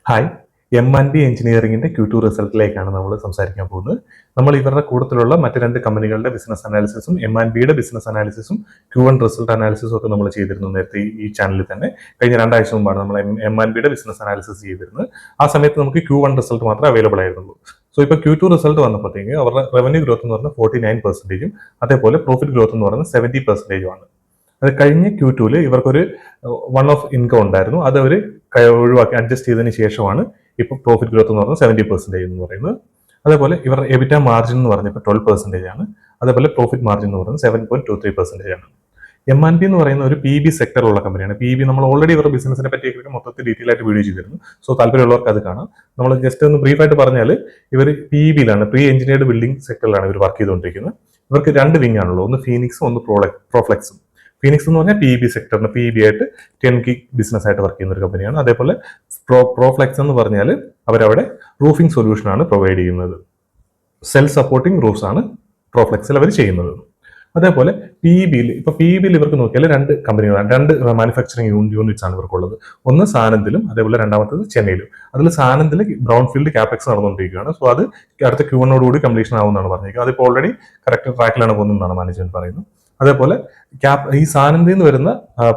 Hi, M&B എഞ്ചിനീയറിംഗിന്റെ Q2 റിസൾട്ടിലേക്കാണ് നമ്മൾ സംസാരിക്കാൻ പോകുന്നത്. നമ്മൾ ഇവരുടെ കൂട്ടത്തിലുള്ള മറ്റ് രണ്ട് കമ്പനികളുടെ ബിസിനസ് അനാലിസിസും M&Bയുടെ ബിസിനസ് അനാലിസിസും Q1 റിസൾട്ട് അനാലിസിസും ഒക്കെ നമ്മൾ ചെയ്തിരുന്നു നേരത്തെ ഈ ചാനലിൽ തന്നെ. കഴിഞ്ഞ 2 ആഴ്ച മുമ്പാണ് നമ്മൾ M&Bയുടെ ബിസിനസ് അനാലിസിസ് ചെയ്തിരുന്നത്. ആ സമയത്ത് നമുക്ക് Q1 റിസൾട്ട് മാത്രമേ അവൈലബിൾ ആയിരുന്നുള്ളൂ. സോ ഇപ്പോൾ Q2 റിസൾട്ട് വന്നപ്പോഴത്തേക്ക് അവരുടെ റവന്യൂ ഗ്രോത്ത് എന്ന് പറഞ്ഞാൽ 49%, അതേപോലെ പ്രോഫിറ്റ് ഗ്രോത്ത് എന്ന് പറയുന്നത് 70% ആണ്. അത് കഴിഞ്ഞ Q2 ഇവർക്കൊരു വൺ ഓഫ് ഇൻകം ഉണ്ടായിരുന്നു. അത് അവർ ഒഴിവാക്കി അഡ്ജസ്റ്റ് ചെയ്തതിന് ശേഷമാണ് ഇപ്പോൾ പ്രോഫിറ്റ് ഗ്രോത്ത് എന്ന് പറഞ്ഞാൽ 70% എന്ന് പറയുന്നത്. അതേപോലെ ഇവരുടെ എബിറ്റ മാർജിൻ എന്ന് പറഞ്ഞപ്പോൾ 12% ആണ്. അതേപോലെ പ്രോഫിറ്റ് മാർജിൻ എന്ന് പറയുന്നത് 7.23% ആണ്. M&B എന്ന് പറയുന്ന ഒരു PB സെക്ടറുള്ള കമ്പനിയാണ്. PB നമ്മൾ ഓൾറെഡി ഇവരുടെ ബിസിനസിനെ പറ്റിയൊക്കെ മൊത്തത്തിൽ ഡീറ്റെയിൽ ആയിട്ട് വീഡിയോ ചെയ്തിരുന്നു. സോ താല്പര്യമുള്ളവർക്ക് അത് കാണാം. നമ്മൾ ജസ്റ്റ് ഒന്ന് ബ്രീഫായിട്ട് പറഞ്ഞാൽ ഇവർ PBയിലാണ്, പ്രീ എഞ്ചിനീയർഡ് ബിൽഡിംഗ് സെക്ടറിലാണ് ഇവർ വർക്ക് ചെയ്തുകൊണ്ടിരിക്കുന്നത്. ഇവർക്ക് 2 വിങ് ആണുള്ളത്, ഒന്ന് ഫീനിക്സും ഒന്ന് പ്രോഫ്ലെക്സും. ഫീനിക്സ് എന്ന് പറഞ്ഞാൽ PB സെക്ടറിന് PB ആയിട്ട് 10K ബിസിനസ് ആയിട്ട് വർക്ക് ചെയ്യുന്ന ഒരു കമ്പനിയാണ്. അതേപോലെ പ്രോഫ്ലെക്സ് എന്ന് പറഞ്ഞാൽ അവരവിടെ റൂഫിംഗ് സൊല്യൂഷൻ ആണ് പ്രൊവൈഡ് ചെയ്യുന്നത്. സെൽഫ് സപ്പോർട്ടിംഗ് റൂഫ്സ് ആണ് പ്രോഫ്ലെക്സിൽ അവർ ചെയ്യുന്നത്. അതേപോലെ PBയിൽ ഇവർക്ക് നോക്കിയാൽ 2 കമ്പനികളാണ്, 2 മാനുഫാക്ചറിങ് യൂണിറ്റ്സ് ആണ് ഇവർക്കുള്ളത്. ഒന്ന് സാനന്ദിലും അതേപോലെ രണ്ടാമത്തത് ചെന്നൈയിലും. അതിൽ സാനന്ദിൽ ബ്രൗൺ ഫീൽഡ് ക്യാപെക്സ് നടന്നുകൊണ്ടിരിക്കുകയാണ്. സോ അത് അടുത്ത Q1 കംപ്ലീഷൻ ആവുമെന്നാണ് പറഞ്ഞിരിക്കുന്നത്. അതിപ്പോൾ ഓൾറെഡി കറക്റ്റ് ട്രാക്കിലാണ് പോകുന്നതെന്നാണ് മാനേജ്മെന്റ് പറയുന്നത്. അതേപോലെ ഈ സാനന്ദിൽ നിന്ന് വരുന്ന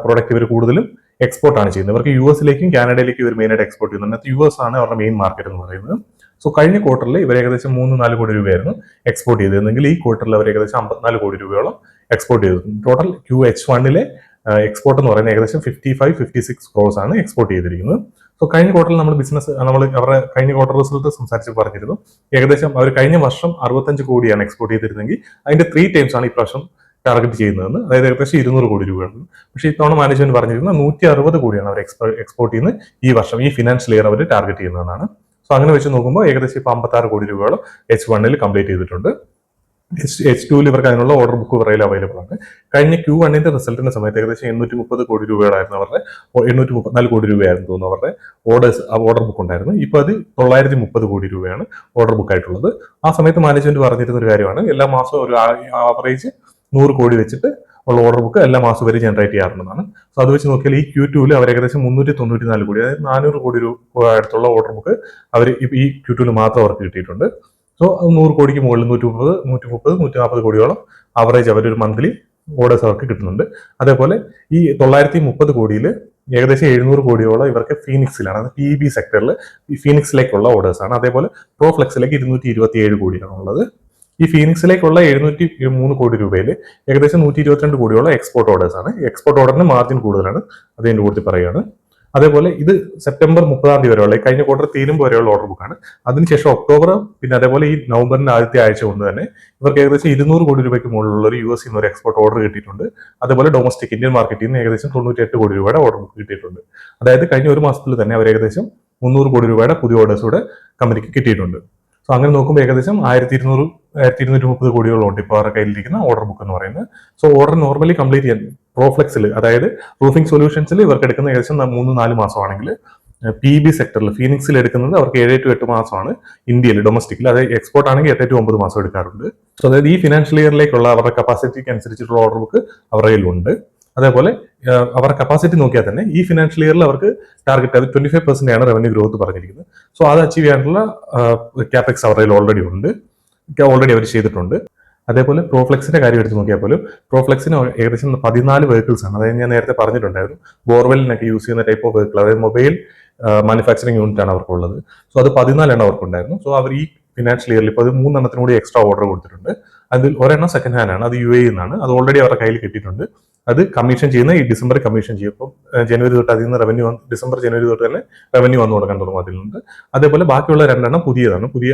പ്രോഡക്റ്റ് ഇവർ കൂടുതലും എക്സ്പോർട്ട് ആണ് ചെയ്യുന്നത്. ഇവർക്ക് US കാനഡയിലേക്കും ഇവർ മെയിനായിട്ട് എക്സ്പോർട്ട് ചെയ്യുന്നത്. അതിനകത്ത് US ആണ് അവരുടെ മെയിൻ മാർക്കറ്റ് എന്ന് പറയുന്നത്. സോ കഴിഞ്ഞ ക്വാർട്ടറിൽ ഇവർ ഏകദേശം 3-4 കോടി രൂപയായിരുന്നു എക്സ്പോർട്ട് ചെയ്തിരുന്നെങ്കിൽ ഈ ക്വാർട്ടറിൽ അവർ ഏകദേശം 54 കോടി രൂപയോളം എക്സ്പോർട്ട് ചെയ്തിരുന്നു. ടോട്ടൽ QH1 എക്സ്പോർട്ട് എന്ന് പറയുന്നത് ഏകദേശം 55-56 ക്രോസ് ആണ് എക്സ്പോർട്ട് ചെയ്തിരിക്കുന്നത്. സോ കഴിഞ്ഞ ക്വാർട്ടറിൽ നമ്മൾ അവരുടെ കഴിഞ്ഞ ക്വാർട്ടർ റിസൾട്ട് സംസാരിച്ച് പറഞ്ഞിരുന്നു. ഏകദേശം അവർ കഴിഞ്ഞ വർഷം 65 കോടിയാണ് എക്സ്പോർട്ട് ചെയ്തിരുന്നെങ്കിൽ അതിന്റെ 3 ടൈംസ് ആണ് ഈ പ്രാവശ്യം ടാർഗറ്റ് ചെയ്യുന്നതെന്ന്, അതായത് ഏകദേശം 200 കോടി രൂപയാണ്. പക്ഷേ ഇത്തവണ മാനേജ്മെന്റ് പറഞ്ഞിരുന്നത് 160 കോടിയാണ് അവർ എക്സ്പോർട്ട് ചെയ്യുന്നത് ഈ വർഷം, ഈ ഫിനാൻഷ്യൽ ഇയർ അവർ ടാർഗറ്റ് ചെയ്യുന്നതെന്നാണ്. സോ അങ്ങനെ വെച്ച് നോക്കുമ്പോൾ ഏകദേശം ഇപ്പോൾ 56 കോടി രൂപയോളം H1 കംപ്ലീറ്റ് ചെയ്തിട്ടുണ്ട്. H2 ഇവർക്ക് അതിനുള്ള ഓർഡർ ബുക്ക് ഇവരുടെ അവൈലബിൾ ആണ്. കഴിഞ്ഞ Q1 റിസൾട്ടിന്റെ സമയത്ത് ഏകദേശം 830 കോടി രൂപയോളായിരുന്നു അവരുടെ, 834 കോടി രൂപയായിരുന്നു തോന്നുന്നു അവരുടെ ഓർഡർ ബുക്ക് ഉണ്ടായിരുന്നു. ഇപ്പോൾ അത് 930 കോടി രൂപയാണ് ഓർഡർ ബുക്ക് ആയിട്ടുള്ളത്. ആ സമയത്ത് മാനേജ്മെന്റ് പറഞ്ഞിരുന്ന ഒരു കാര്യമാണ്, എല്ലാ മാസവും ഒരു ആവറേജ് 100 കോടി വെച്ചിട്ട് ഉള്ള ഓർഡർ ബുക്ക് എല്ലാ മാസം വരെ ജനറേറ്റ് ചെയ്യാറുണ്ടെന്നാണ്. സോ അത് വെച്ച് നോക്കിയാൽ ഈ Q2 അവർ ഏകദേശം 394 കോടി, അതായത് 400 കോടി രൂപ അടുത്തുള്ള ഓർഡർ ബുക്ക് അവർ ഈ Q2 മാത്രം അവർക്ക് കിട്ടിയിട്ടുണ്ട്. സോ 100 കോടിക്ക് മുകളിൽ 130-140 കോടിയോളം ആവറേജ് അവരൊരു മന്ത്ലി ഓർഡേഴ്സ് അവർക്ക് കിട്ടുന്നുണ്ട്. അതേപോലെ ഈ 930 കോടിയിൽ ഏകദേശം 700 കോടിയോളം ഇവർക്ക് ഫീനിക്സിലാണ്, അത് PB സെക്ടറിൽ ഫീനിക്സിലേക്കുള്ള ഓർഡേഴ്സ് ആണ്. അതേപോലെ പ്രോഫ്ലെക്സിലേക്ക് 227 കോടിയാണ് ഉള്ളത്. ഈ ഫീനിക്സിലേക്കുള്ള 703 കോടി രൂപയിൽ ഏകദേശം 122 കോടിയോളം എക്സ്പോർട്ട് ഓർഡേഴ്സ് ആണ്. എക്സ്പോർട്ട് ഓർഡറിന് മാർജിൻ കൂടുതലാണ്, അതിന്റെ കൂടുതൽ പറയുകയാണ്. അതേപോലെ ഇത് സെപ്റ്റംബർ 30 വരെയുള്ള കഴിഞ്ഞ ക്വാർട്ടർ തീരുമ്പോൾ വരെയുള്ള ഓർഡർ ബുക്കാണ്. അതിനുശേഷം ഒക്ടോബർ, പിന്നെ അതേപോലെ ഈ നവംബറിന്റെ ആദ്യത്തെ ആഴ്ച കൊണ്ട് തന്നെ ഇവർക്ക് ഏകദേശം 200 കോടി രൂപയ്ക്ക് മുകളിലുള്ള ഒരു US ഒരു എക്സ്പോർട്ട് ഓർഡർ കിട്ടിയിട്ടുണ്ട്. അതേപോലെ ഡൊമസ്റ്റിക് ഇന്ത്യൻ മാർക്കറ്റിൽ നിന്ന് ഏകദേശം 98 കോടി രൂപയുടെ ഓർഡർ ബുക്ക് കിട്ടിയിട്ടുണ്ട്. അതായത് കഴിഞ്ഞ ഒരു മാസത്തിൽ തന്നെ അവർ ഏകദേശം 300 കോടി രൂപയുടെ പുതിയ ഓർഡേഴ്സ് കൂടെ കമ്പനിക്ക് കിട്ടിയിട്ടുണ്ട്. സോ അങ്ങനെ നോക്കുമ്പോൾ ഏകദേശം 1230 കോടിയോളം ഇപ്പോൾ അവരുടെ കയ്യിലിരിക്കുന്ന ഓർഡർ ബുക്ക് എന്ന് പറയുന്നത്. സോ ഓർഡർ നോർമലി കംപ്ലീറ്റ് ചെയ്യാൻ പ്രോഫ്ലെക്സിൽ, അതായത് റൂഫിംഗ് സൊല്യൂഷൻസിൽ ഇവർക്ക് എടുക്കുന്ന ഏകദേശം 3-4 മാസമാണെങ്കിൽ PB സെക്ടറിൽ ഫീനിക്സിൽ എടുക്കുന്നത് അവർക്ക് 7-8 മാസമാണ്. ഇന്ത്യയിൽ ഡൊമസ്റ്റിക്കിൽ, അതായത് എക്സ്പോർട്ട് ആണെങ്കിൽ 8-9 മാസം എടുക്കാറുണ്ട്. സോ അതായത് ഈ ഫിനാൻഷ്യൽ ഇയറിലേക്കുള്ള അവരുടെ കപ്പാസിറ്റിക്ക് അനുസരിച്ചിട്ടുള്ള ഓർഡർ ബുക്ക് അവരുടെ കയ്യിലുണ്ട്. അതേപോലെ അവരുടെ കപ്പാസിറ്റി നോക്കിയാൽ തന്നെ ഈ ഫിനാൻഷ്യൽ ഇയറിൽ അവർക്ക് ടാർഗറ്റ് അത് 25% ആണ് റവന്യൂ ഗ്രോത്ത് പറഞ്ഞിരിക്കുന്നത്. സോ അത് അച്ചീവ് ചെയ്യാനുള്ള ക്യാപെക്സ് അവരുടെ ഓൾറെഡി അവർ ചെയ്തിട്ടുണ്ട്. അതേപോലെ പ്രോഫ്ലെക്സിന്റെ കാര്യം എടുത്ത് നോക്കിയാൽ പോലും പ്രോഫ്ലെക്സിന് ഏകദേശം 14 വെഹിക്കിൾസ് ആണ്. അതായത് ഞാൻ നേരത്തെ പറഞ്ഞിട്ടുണ്ടായിരുന്നു, ബോർവെല്ലിനൊക്കെ യൂസ് ചെയ്യുന്ന ടൈപ്പ് ഓഫ് വെഹിക്കിൾ, അതായത് മൊബൈൽ മാനുഫാക്ചറിങ് യൂണിറ്റ് ആണ് അവർക്കുള്ളത്. സോ അത് 14 അവർക്കുണ്ടായിരുന്നു. സോ അവർ ഈ ഫിനാൻഷ്യൽ ഇയറിൽ ഇപ്പോൾ അത് 3 കൂടി എക്സ്ട്രാ ഓർഡർ കൊടുത്തിട്ടുണ്ട്. അതിൽ ഒരെണ്ണം സെക്കൻഡ് ഹാൻഡ് ആണ്, അത് UAE നിന്നാണ്. അത് ഓൾറെഡി അവരുടെ കയ്യിൽ കിട്ടിയിട്ടുണ്ട്. അത് കമ്മീഷൻ ചെയ്യുന്ന ഈ ഡിസംബർ കമ്മീഷൻ ചെയ്യും. ഇപ്പോൾ ജനുവരി തൊട്ട് അതിൽ നിന്ന് റവന്യൂ ജനുവരി തൊട്ട് തന്നെ റവന്യൂ വന്നു കൊടുക്കാൻ തുടങ്ങും അതിലുണ്ട്. അതേപോലെ ബാക്കിയുള്ള 2 പുതിയതാണ്, പുതിയ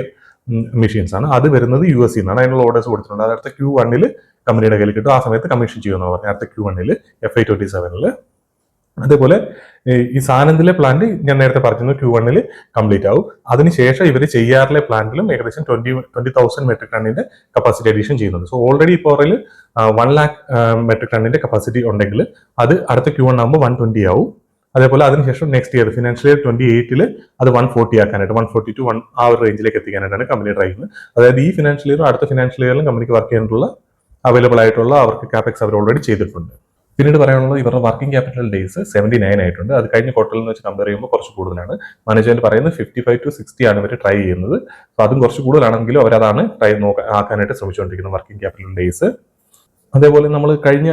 മെഷീൻസ് ആണ്. അത് വരുന്നത് US നിന്നാണ്. അതിനുള്ള ഓർഡേഴ്സ് കൊടുത്തിട്ടുണ്ട്. അത് അടുത്ത Q1 കമ്പനിയുടെ കയ്യിൽ കിട്ടും. ആ സമയത്ത് കമ്മീഷൻ ചെയ്യുമെന്ന് പറഞ്ഞു അടുത്ത Q1 FY27. അതേപോലെ ഈ സാനന്ദിലെ പ്ലാന്റ് ഞാൻ നേരത്തെ പറഞ്ഞിരുന്നു Q1 കംപ്ലീറ്റ് ആവും. അതിനുശേഷം ഇവർ ചെയ്യാറിലെ പ്ലാന്റിലും ഏകദേശം 20,000 മെട്രിക് ടണ്ണിന്റെ കപ്പാസിറ്റി അഡീഷൻ ചെയ്യുന്നുണ്ട്. സോ ഓൾറെഡി ഇപ്പോൾ 1 lakh മെട്രിക് ടണ്ണിന്റെ കപ്പാസിറ്റി ഉണ്ടെങ്കിൽ അത് അടുത്ത Q1 ആകുമ്പോൾ 120 ആവും. അതേപോലെ അതിനുശേഷം നെക്സ്റ്റ് ഇയർ ഫിനാൻഷ്യൽ ഇയർ 28 അത് 140 ആക്കാനായിട്ട്, 140 to 1 ആ ഒരു റേഞ്ചിലേക്ക് എത്തിക്കാനായിട്ടാണ് കമ്പനി ട്രൈ ചെയ്യുന്നത്. അതായത് ഈ ഫിനാൻഷ്യൽ ഇയറും അടുത്ത ഫിനാൻഷ്യൽ ഇയറിലും കമ്പനിക്ക് വർക്ക് ചെയ്യാനുള്ള അവൈലബിൾ ആയിട്ടുള്ള അവർക്ക് കാപെക്സ് അവർ ഓൾറെഡി ചെയ്തിട്ടുണ്ട്. പിന്നീട് പറയാനുള്ളത് ഇവരുടെ വർക്കിംഗ് ക്യാപിറ്റൽ ഡേയ്സ് 79 ആയിട്ടുണ്ട്. അത് കഴിഞ്ഞ ക്വാർട്ടറിൽ നിന്ന് വെച്ച് കമ്പയർ ചെയ്യുമ്പോൾ കുറച്ച് കൂടുതലാണ്. മാനേജ്മെന്റ് പറയുന്നത് 55 to 60 ആണ് ഇവർ ട്രൈ ചെയ്യുന്നത്. സോ അതും കുറച്ച് കൂടുതലാണെങ്കിലും അവരതാണ് ട്രൈ ആക്കാനായിട്ട് ശ്രമിച്ചുകൊണ്ടിരിക്കുന്നത് വർക്കിംഗ് ക്യാപിറ്റൽ ഡേയ്സ്. അതേപോലെ നമ്മൾ കഴിഞ്ഞ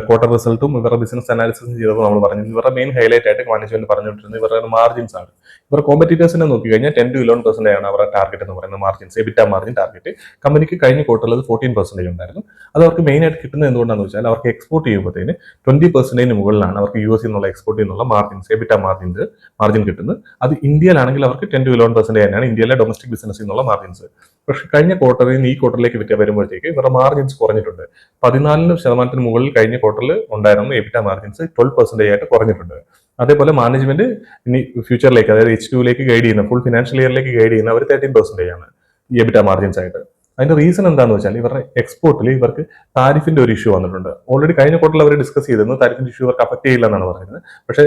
ക്വാർട്ടർ റിസൾട്ടും ഇവരുടെ ബിസിനസ് അനാലിസിസും ചെയ്തപ്പോൾ നമ്മൾ പറഞ്ഞു ഇവരുടെ മെയിൻ ഹൈലൈറ്റ് ആയിട്ട് മാനേജ്മെന്റ് പറഞ്ഞുകൊണ്ടിരുന്നത് ഇവരുടെ മാർജിൻസ് ആണ്. ഇവർ കോമ്പറ്റീറ്റേഴ്സിനെ നോക്കി കഴിഞ്ഞാൽ 10 to 11% ആണ് അവരുടെ ടാർഗറ്റ് എന്ന് പറയുന്നത് മാർജിൻസ്, എബിറ്റ മാർജിൻ ടാർഗറ്റ്. കമ്പനിക്ക് കഴിഞ്ഞ ക്വാർട്ടറിൽ അത് 14% ഉണ്ടായിരുന്നു. അത് അവർക്ക് മെയിൻ ആയിട്ട് കിട്ടുന്നത് എന്തുകൊണ്ടാണെന്ന് വെച്ചാൽ അവർക്ക് എക്സ്പോർട്ട് ചെയ്യുമ്പോഴത്തേന് 20% മുകളിലാണ് അവർക്ക് US നിന്നുള്ള എക്സ്പോർട്ട് ചെയ്യുന്നുള്ള മാർജിൻസ്, എബിറ്റ മാർജിൻ കിട്ടുന്നത്. അത് ഇന്ത്യയിലാണെങ്കിൽ അവർക്ക് 10 to 11% തന്നെയാണ് ഇന്ത്യയിലെ ഡൊമസ്റ്റിക് ബിസിനസ്സിൽ നിന്നുള്ള മാർജിൻസ്. പക്ഷേ കഴിഞ്ഞ ക്വാർട്ടറിൽ നിന്ന് ഈ ക്വാർട്ടറിലേക്ക് വരുമ്പോഴത്തേക്ക് ഇവരുടെ മാർജിൻസ് കുറഞ്ഞിട്ടുണ്ട്. 14% മുകളിൽ കഴിഞ്ഞ ക്വാർട്ടറിൽ ഉണ്ടായിരുന്ന എബിറ്റ മാർജിൻസ് 12% ആയിട്ട് കുറഞ്ഞിട്ടുണ്ട്. അതേപോലെ മാനേജ്മെന്റ് ഇനി ഫ്യൂച്ചറിലേക്ക്, അതായത് H2 ഗൈഡ് ചെയ്യുന്ന ഫുൾ ഫിനാൻഷ്യൽ ഇയറിലേക്ക് ഗൈഡ് ചെയ്യുന്ന അവർ 13% ആണ് ഈ എബിറ്റ മാർജിൻസ് ആയിട്ട്. അതിന്റെ റീസൺ എന്താണെന്ന് വെച്ചാൽ ഇവരുടെ എക്സ്പോർട്ടിൽ ഇവർക്ക് താരിഫിന്റെ ഒരു ഇഷ്യൂ വന്നിട്ടുണ്ട്. ഓൾറെഡി കഴിഞ്ഞ ക്വാർട്ടറിൽ അവർ ഡിസ്കസ് ചെയ്തിരുന്നു താരിഫിന്റെ ഇഷ്യൂ അവർക്ക് അഫക്ട് ചെയ്യില്ല എന്നാണ് പറയുന്നത്. പക്ഷേ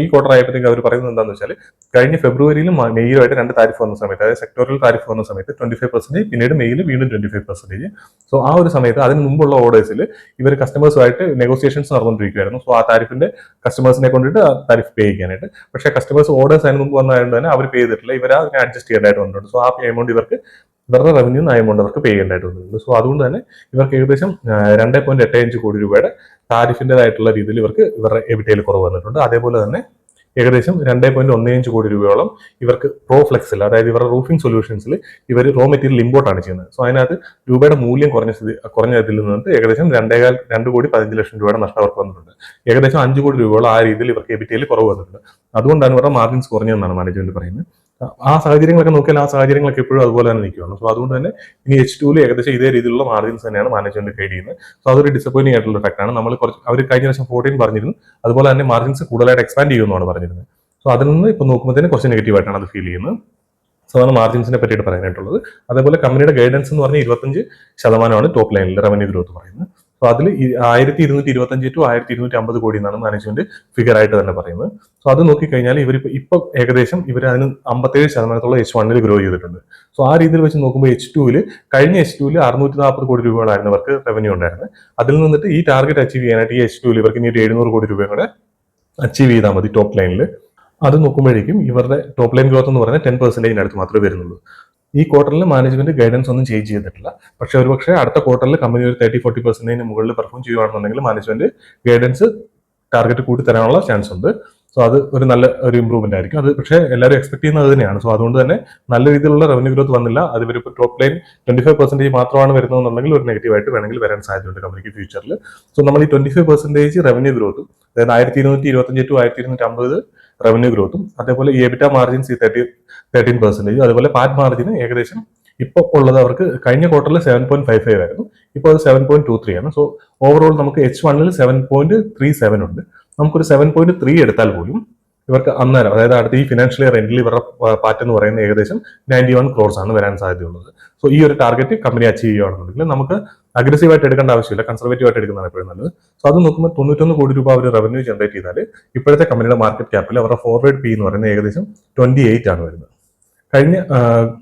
ഈ ക്വാർട്ടർ ആയപ്പോഴത്തേക്ക് അവർ പറയുന്നത് എന്താണെന്ന് വെച്ചാൽ കഴിഞ്ഞ ഫെബ്രുവരിയിലും മെയ്യിലുമായിട്ട് 2 താരിഫ് വന്ന സമയത്ത്, അതായത് സെക്ടോറിയൽ താരിഫ് വന്ന സമയത്ത് 25%, പിന്നീട് മെയ്യിൽ വീണ്ടും 25%. സോ ആ ഒരു സമയത്ത് അതിന് മുമ്പുള്ള ഓർഡേഴ്സിൽ ഇവർ കസ്റ്റമേഴ്സുമായിട്ട് നെഗോസിയേഷൻസ് നടന്നുകൊണ്ടിരിക്കുകയായിരുന്നു. സോ ആ താരിഫിന്റെ കസ്റ്റമേഴ്സിനെ കൊണ്ടിട്ട് ആ താരിഫ് പേ ചെയ്യാനായിട്ട്. പക്ഷേ കസ്റ്റമേഴ്സ് ഓർഡേഴ്സ് അതിന് മുമ്പ് വന്നതുകൊണ്ട് തന്നെ അവർ പേ ചെയ്തിട്ടില്ല. ഇവർ അതിനെ അഡ്ജസ്റ്റ് ചെയ്യേണ്ടതായിട്ട് വന്നിട്ടുണ്ട്. സോ ആ എമൗണ്ട് ഇവരുടെ റവന്യൂ എമൗണ്ട് അവർക്ക് പേ ചെയ്യേണ്ടതായിട്ട് വന്നിട്ടുണ്ട്. സോ അതുകൊണ്ട് തന്നെ ഇവർക്ക് ഏകദേശം 2.85 കോടി രൂപയുടെ താരിഫിൻ്റെതായിട്ടുള്ള രീതിയിൽ ഇവരുടെ എബിറ്റയിൽ കുറവ് വന്നിട്ടുണ്ട്. അതേപോലെ തന്നെ ഏകദേശം 2.15 കോടി രൂപയോളം ഇവർക്ക് പ്രോഫ്ലെക്സിൽ, അതായത് ഇവരുടെ റൂഫിംഗ് സൊല്യൂഷൻസിൽ ഇവർ റോ മെറ്റീരിയൽ ഇമ്പോർട്ടാണ് ചെയ്യുന്നത്. സോ അതിനകത്ത് രൂപയുടെ മൂല്യം കുറഞ്ഞതിൽ നിന്നിട്ട് ഏകദേശം 2.15 ലക്ഷം രൂപയുടെ നഷ്ടം അവർക്ക് വന്നിട്ടുണ്ട്. ഏകദേശം 5 കോടി രൂപയോളം ആ രീതിയിൽ ഇവർക്ക് എബിറ്റയിൽ കുറവ് വന്നിട്ടുണ്ട്. അതുകൊണ്ടാണ് ഇവരുടെ മാർജിൻസ് കുറഞ്ഞതെന്നാണ് മാനേജ്മെന്റ് പറയുന്നത്. ആ സാഹചര്യങ്ങളൊക്കെ നോക്കിയാൽ ആ സാഹചര്യങ്ങളൊക്കെ എപ്പോഴും അതുപോലെ തന്നെ നിൽക്കുകയാണ്. സോ അതുകൊണ്ട് തന്നെ ഇനി H2 ഏകദേശം ഇതേ രീതിയിലുള്ള മാർജിൻസ് തന്നെയാണ് മാനേജ്മെന്റ് ഗൈഡ് ചെയ്യുന്നത്. സോ അതൊരു ഡിസപ്പോയിന്റിംഗ് ആയിട്ടുള്ള ഫാക്ടാണ്. അവർ കഴിഞ്ഞ വർഷം 14 പറഞ്ഞിരുന്നു, അതുപോലെ തന്നെ മാർജിൻസ് കൂടുതലായിട്ട് എക്സ്പാൻഡ് ചെയ്യുമെന്നാണ് പറഞ്ഞിരുന്നത്. സോ അതിൽ നിന്ന് ഇപ്പോൾ നോക്കുമ്പോഴത്തേന് കുറച്ച് നെഗറ്റീവ് ആയിട്ടാണ് അത് ഫീൽ ചെയ്യുന്നത്. സോ അതാണ് മാർജിൻസിനെ പറ്റിയിട്ട് പറയാനായിട്ടുള്ളത്. അതേപോലെ കമ്പനിയുടെ ഗൈഡൻസ് എന്ന് പറഞ്ഞാൽ 25% ടോപ്പ് ലൈനിൽ റവന്യൂ ഗ്രോത്ത് പറയുന്നത്. സോ അതിൽ 1225 to 1250 കോടി എന്നാണ് മാനേജ്മെന്റ് ഫിഗർ ആയിട്ട് തന്നെ പറയുന്നത്. സോ അത് നോക്കിക്കഴിഞ്ഞാൽ ഇപ്പൊ ഏകദേശം അതിന് 57% H1 ഗ്രോ ചെയ്തിട്ടുണ്ട്. സോ ആ രീതിയിൽ വെച്ച് നോക്കുമ്പോൾ കഴിഞ്ഞ H2 640 കോടി രൂപകളായിരുന്നു അവർക്ക് റവന്യൂ ഉണ്ടായിരുന്നത്. അതിൽ നിന്നിട്ട് ഈ ടാർഗറ്റ് അച്ചീവ് ചെയ്യാനായിട്ട് ഈ H2 ഇവർക്ക് ഇനി 700 കോടി രൂപയും കൂടെ അച്ചീവ് ചെയ്താൽ മതി ടോപ്പ് ലൈനിൽ. അത് നോക്കുമ്പോഴേക്കും ഇവരുടെ ടോപ്പ് ലൈൻ ഗ്രോത്ത് എന്ന് പറയുന്നത് 10% അടുത്ത് മാത്രമേ വരുന്നുള്ളൂ. ഈ ക്വാർട്ടറിൽ മാനേജ്മെന്റ് ഗൈഡൻസ് ഒന്നും ചേഞ്ച് ചെയ്തിട്ടില്ല. പക്ഷേ ഒരുപക്ഷെ അടുത്ത ക്വാർട്ടറിൽ കമ്പനി ഒരു 30-40% മുകളിൽ പെർഫോം ചെയ്യുകയാണെന്നുണ്ടെങ്കിൽ മാനേജ്മെന്റ് ഗൈഡൻസ് ടാർഗറ്റ് കൂട്ടി തരാനുള്ള ചാൻസ് ഉണ്ട്. സോ അത് ഒരു നല്ല ഒരു ഇമ്പ്രൂവ്മെന്റ് ആയിരിക്കും. അത് പക്ഷേ എല്ലാവരും എക്സ്പെക്ട് ചെയ്യുന്നത് തന്നെയാണ്. സോ അതുകൊണ്ട് തന്നെ നല്ല രീതിയിലുള്ള റവന്യൂ ഗ്രോത്ത് വന്നില്ല. അത് ഇവരിപ്പോൾ ടോപ്പ് ലൈൻ 25% മാത്രമാണ് വരുന്നതെന്നുണ്ടെങ്കിൽ ഒരു നെഗറ്റീവായിട്ട് വേണമെങ്കിൽ വരാൻ സാധ്യതയുണ്ട് കമ്പനിക്ക് ഫ്യൂച്ചറിൽ. സോ നമ്മൾ ഈ 25% റവന്യൂ ഗ്രോത്തും, അതായത് 1225 to 1250 റവന്യൂ ഗ്രോത്തും, അതേപോലെ എബിറ്റ മാർജിൻസ് 13%, അതേപോലെ പാറ്റ് മാർജിന് ഏകദേശം ഇപ്പോൾ ഉള്ളത് അവർക്ക് കഴിഞ്ഞ ക്വാർട്ടറിൽ 7.55 ആയിരുന്നു, ഇപ്പോൾ അത് 7.23 ആണ്. സോ ഓവറോൾ നമുക്ക് H1 7.37 ഉണ്ട്. നമുക്കൊരു 7.3 എടുത്താൽ പോലും ഇവർക്ക് അന്നേരം, അതായത് അടുത്ത ഈ ഫിനാൻഷ്യൽ ഇയർ എൻഡിൽ ഇവരുടെ പാറ്റ് എന്ന് പറയുന്നത് ഏകദേശം 91 crores ആണ് വരാൻ സാധ്യതയുള്ളത്. സോ ഈ ഒരു ടാർഗറ്റ് കമ്പനി അച്ചീവ് ചെയ്യുകയാണെന്നുണ്ടെങ്കിൽ നമുക്ക് അഗ്രസീവായിട്ട് എടുക്കേണ്ട ആവശ്യമില്ല, കൺസർവേറ്റീവ് ആയിട്ട് എടുക്കുന്നതാണ് എപ്പോഴും നല്ലത്. സോ അത് നോക്കുമ്പോൾ 91 കോടി രൂപ അവർ റവന്യൂ ജനറേറ്റ് ചെയ്താൽ ഇപ്പോഴത്തെ കമ്പനിയുടെ മാർക്കറ്റ് ക്യാപ്പിൽ അവരുടെ ഫോർവേഡ് പി എന്ന് പറയുന്നത് ഏകദേശം 28 ആണ് വരുന്നത്. കഴിഞ്ഞ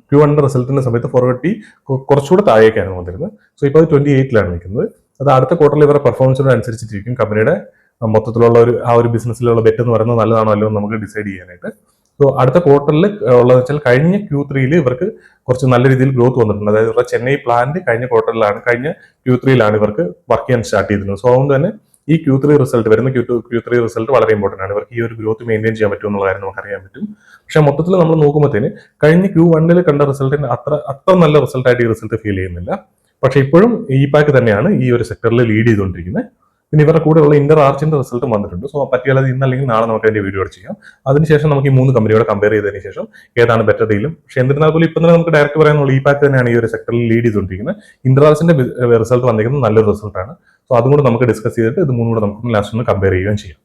Q1 റിസൾട്ടിന്റെ സമയത്ത് ഫോർവേഡ് പി കുറച്ചുകൂടെ താഴേക്കാണ് വന്നിരുന്നത്. സോ ഇപ്പോൾ അത് 28 നിൽക്കുന്നത്. അത് അടുത്ത ക്വാർട്ടറിൽ ഇവരുടെ പെർഫോമൻസിനോട് അനുസരിച്ചിരിക്കും കമ്പനിയുടെ മൊത്തത്തിലുള്ള ആ ഒരു ബിസിനസ്സിലുള്ള ബെറ്റ് എന്ന് പറയുന്നത് നല്ലതാണോ അല്ലോ എന്ന് നമുക്ക് ഡിസൈഡ് ചെയ്യാനായിട്ട്. സോ അടുത്ത ക്വാർട്ടറിൽ ഉള്ളതെന്ന് വെച്ചാൽ കഴിഞ്ഞ Q3 ഇവർക്ക് കുറച്ച് നല്ല രീതിയിൽ ഗ്രോത്ത് വന്നിട്ടുണ്ട്. അതായത് ഇവരുടെ ചെന്നൈ പ്ലാന്റ് കഴിഞ്ഞ Q3 ഇവർക്ക് വർക്ക് ചെയ്യാൻ സ്റ്റാർട്ട് ചെയ്തിരുന്നത്. സോ അതുകൊണ്ട് തന്നെ ഈ Q3 റിസൾട്ട് വളരെ ഇമ്പോർട്ടന്റ് ആണ്. ഇവർക്ക് ഈ ഒരു ഗ്രോത്ത് മെയിൻറ്റെയിൻ ചെയ്യാൻ പറ്റും എന്നുള്ള കാര്യം നമുക്ക് അറിയാൻ പറ്റും. പക്ഷെ മൊത്തത്തിൽ നമ്മൾ നോക്കുമ്പോഴത്തേന് കഴിഞ്ഞ Q1 കണ്ട റിസൾട്ടിന് അത്ര നല്ല റിസൾട്ടായിട്ട് ഈ റിസൾട്ട് ഫീൽ ചെയ്യുന്നില്ല. പക്ഷെ ഇപ്പോഴും ഇപാക്ക് തന്നെയാണ് ഈ ഒരു സെക്ടറിൽ ലീഡ് ചെയ്തുകൊണ്ടിരിക്കുന്നത്. പിന്നെ ഇവരുടെ കൂടെയുള്ള ഇന്റർ ആർച്ചിന്റെ റിസൾട്ടും വന്നിട്ടുണ്ട്. സോ പറ്റിയാൽ അത് ഇന്നല്ലെങ്കിൽ നാളെ നമുക്ക് അതിന്റെ വീഡിയോ ചെയ്യാം. അതിനുശേഷം നമുക്ക് ഈ 3 കമ്പനിയോട് കമ്പയർ ചെയ്തതിന് ശേഷം ഏതാണ് ബെറ്റർ ഡീലും. പക്ഷെ എന്നിരുന്നാൽ പോലും ഇപ്പം തന്നെ നമുക്ക് ഡയറക്റ്റ് പറയാനുള്ള ഇപാക്ക് തന്നെയാണ് ഈ ഒരു സെക്ടറിൽ ലീഡ് ചെയ്തുകൊണ്ടിരിക്കുന്നത്. ഇന്റർ ആർച്ചിന്റെ റിസൾട്ട് വന്നിരിക്കുന്നത് നല്ലൊരു റിസൾട്ടാണ്. സോ അതും കൂടെ നമുക്ക് ഡിസ്കസ് ചെയ്തിട്ട് ഇത് 3 കൂടെ നമുക്ക് ലാസ്റ്റ് ഒന്ന് കമ്പയർ ചെയ്യുകയും ചെയ്യാം.